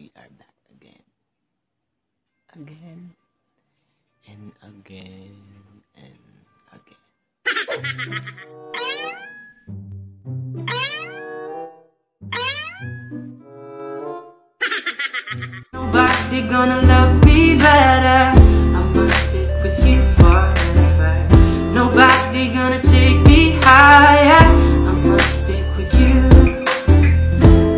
we are back again. Again and again and again. Nobody gonna love me better. I must stick with you forever. Nobody gonna take me higher. I must stick with you.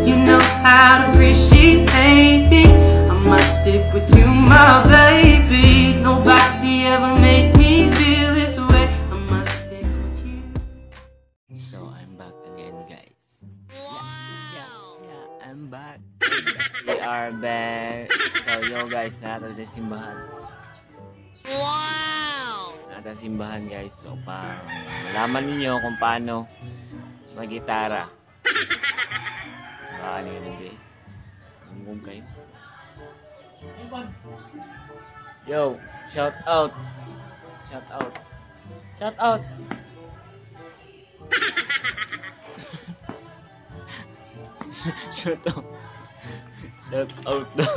You know how to appreciate me. I must stick with you, my baby. Nobody ever made me feel this way. I must stick with you. So I'm back again, guys. Yeah, I'm back. We are back. So yo guys, nata sa simbahan. Wow! Nata sa simbahan guys. So pang malaman niyo kung paano mag-gitara. Baka niyo nabili. Hanggang kayo. Yo, shout out. Shout out. Shout out. Shout out. Shout out daw.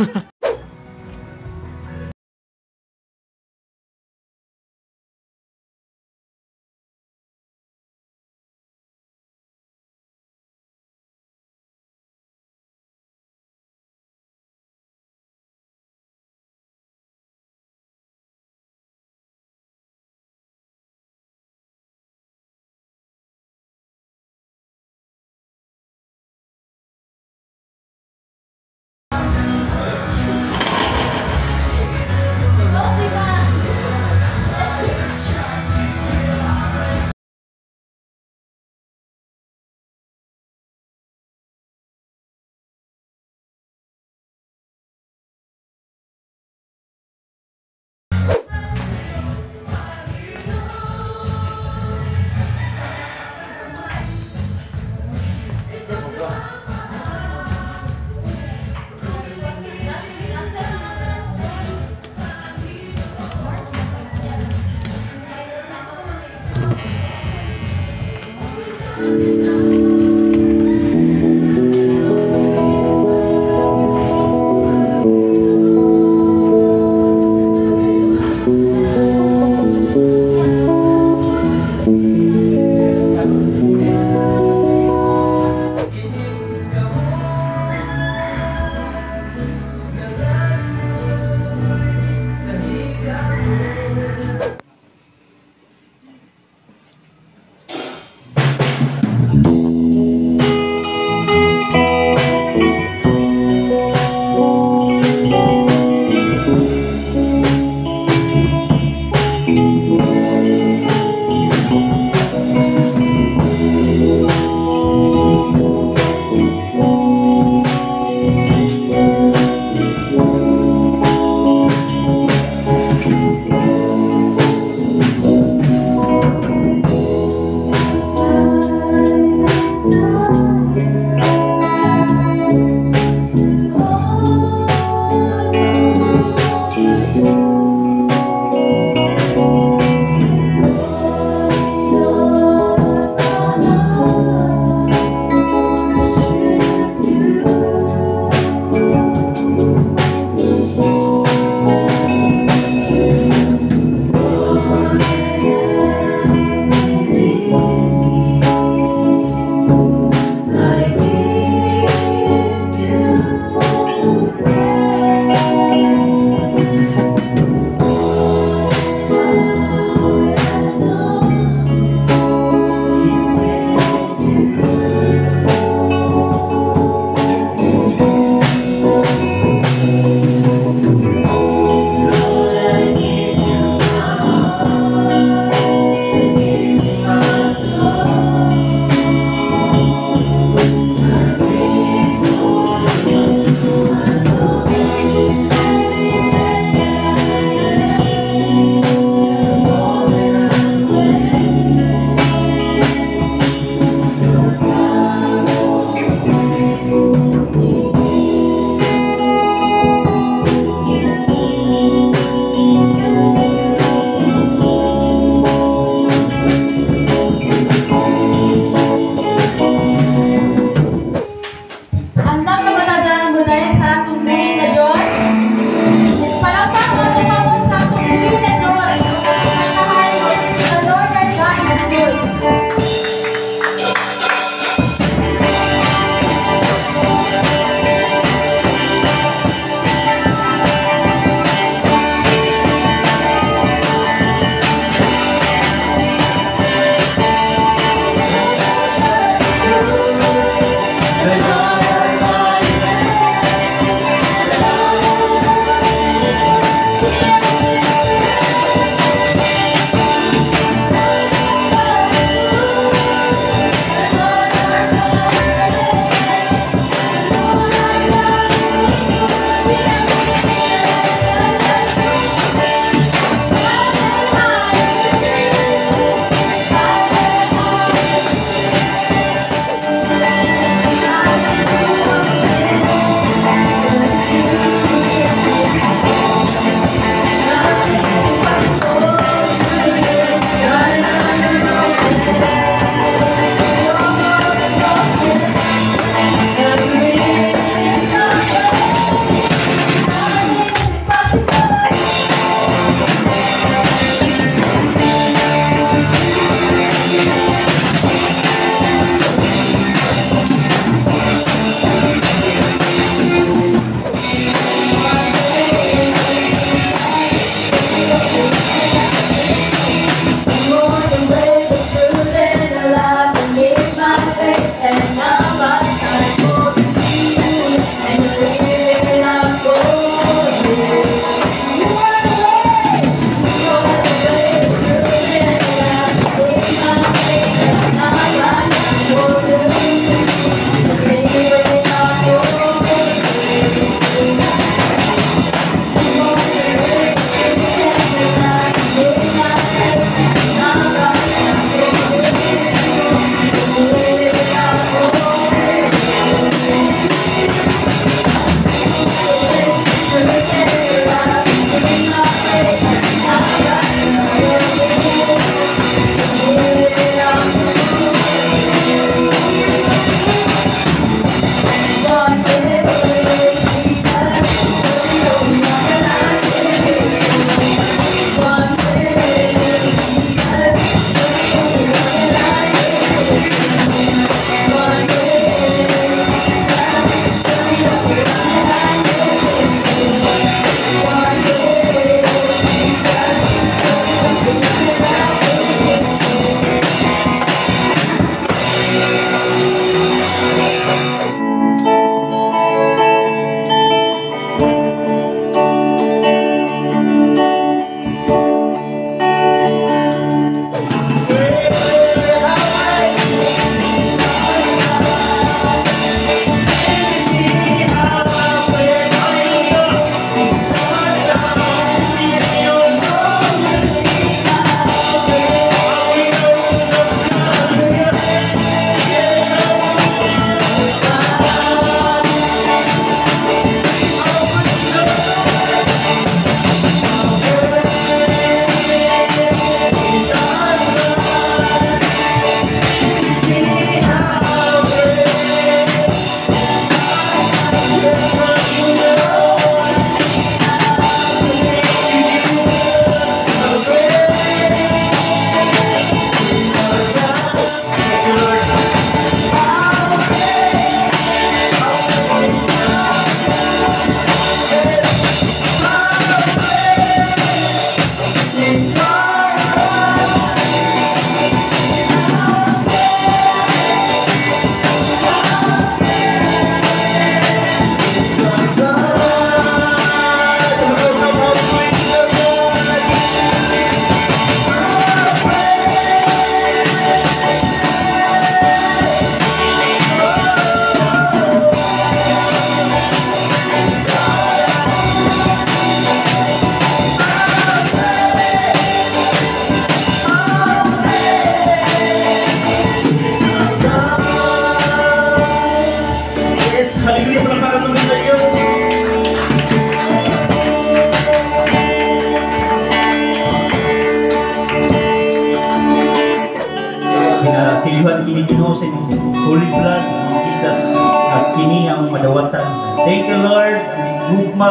gugma,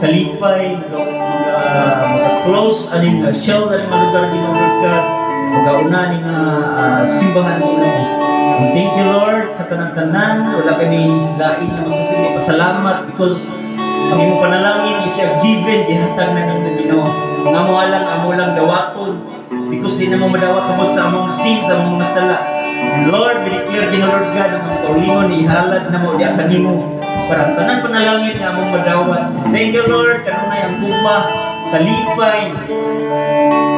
kalipay, mag-close, aning shell, aning mga lugar din Lord God, mag-auna aning simbahan din mo. And thank you Lord sa tanan-tanan, wala kami lain na masupili, pasalamat because ang imong panalangin is a given, gihatag na ng Ginoo. Nga mo lang dawaton, because di na mo madawat tungkol sa among sins, sa among mga sala. And Lord, we declare din Lord God, ang mga kaulingon, ihalad na mo, di kanimo. Para ang tanan panalangin nga among madawat. Thank you Lord, kanunay ang gugma, kalipay,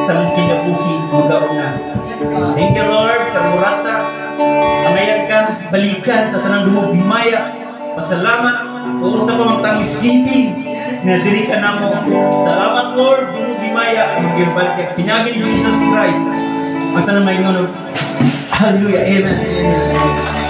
sa mong kinabuhi, mag-auna. Thank you Lord, karurasa, amayan ka, balikan sa tanang dumog himaya. Pasalamat, kung sa pamangtangis giving, na diri ka na mo. Salamat Lord, dumog himaya, ang mag-ibalik ka. Pinagin ng Jesus Christ. Ang tanang may ngunod. Hallelujah, amen, amen.